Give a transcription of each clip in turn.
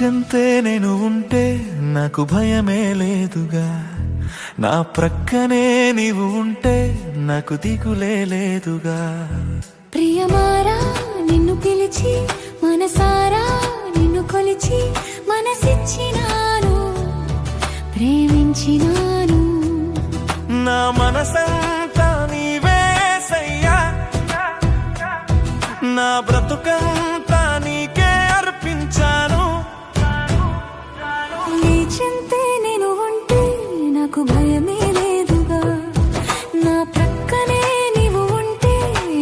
చెంతే నేను ఉంటే నాకు భయమే లేదుగా, నా ప్రక్కనే నీవు ఉంటే నాకు దిగులే లేదుగా. ప్రియమారా నిన్ను పిలిచి మనసారా నిన్ను కొలిచి మనసిచ్చినాను ప్రేమించినాను. నా మనసంతా నీవేసయ్యా, నా బ్రతుకంతా నీకే అర్పించాను. నీ చెంతే నేను ఉంటే నాకు భయమే లేదుగా, నా ప్రక్కనే నీవు ఉంటే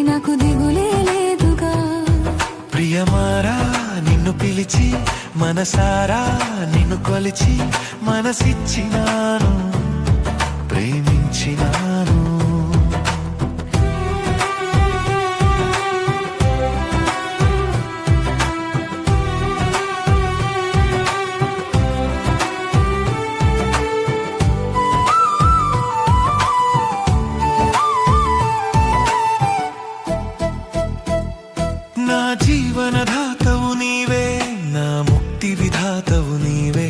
నాకు దిగులే లేదుగా. ప్రియమారా నిన్ను పిలిచి మనసారా నిన్ను కొలిచి మనసిచ్చినాను ప్రేమించినాను. నా జీవనదాతవు నీవే, నా ముక్తి విధాతవు నీవే,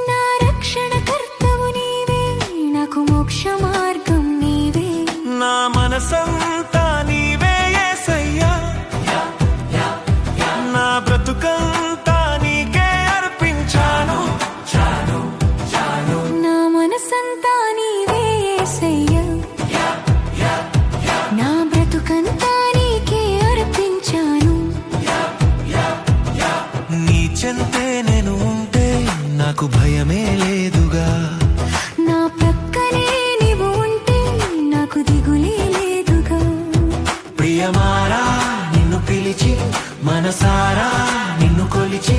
నా రక్షణ కర్తవు నీవే, నాకు మోక్ష మార్గం నీవే. నా మనసంతా నీవే యేసయ్యా, నా బ్రతుకంతా నీకే అర్పించాను. నా మనసంతా నీవే యేసయ్యా, నా బ్రతుకంతా నీకే అర్పించాను. నీ చెంతే నేను ఉంటే నాకు భయమే లేదుగా, నా ప్రక్కనే నీవు ఉంటే నాకు దిగులే లేదుగా. ప్రియమారా నిన్ను పిలిచి మనసారా నిన్ను కొలిచి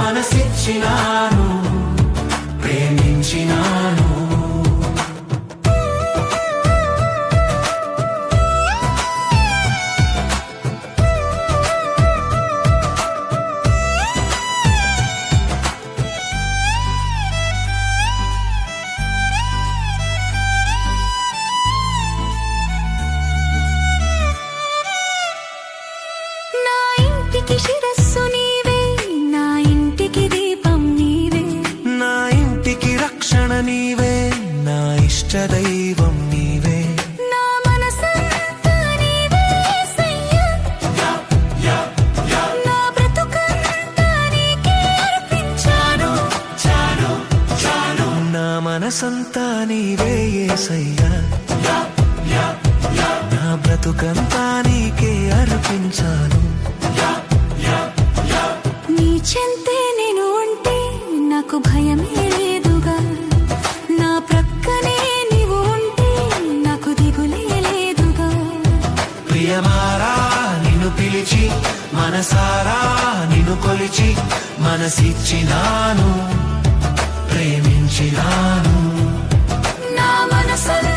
మనసిచ్చినాను ప్రేమించినాను. నా ఇంటికి శిరస్సు నీవే, నా ఇంటికి దీపం నీవే, నా ఇంటికి రక్షణ నీవే, నా ఇష్ట దైవం నీవే. నా మనసంతా నీవే యేసయ్యా, నా బ్రతుకంతా నీకే అర్పించాను. నా మనసంతా నీవే యేసయ్యా, నా బ్రతుకంతా నీకే అర్పించాను. నీ చెంతే నేను ఉంటే నాకు భయమే లేదుగా, నా ప్రక్కనే నీవు ఉంటే నాకు దిగులే లేదుగా. ప్రియమారా నిన్ను పిలిచి మనసారా నిన్ను కొలిచి మనసిచ్చినాను ప్రేమించినాను. నా మనసంతా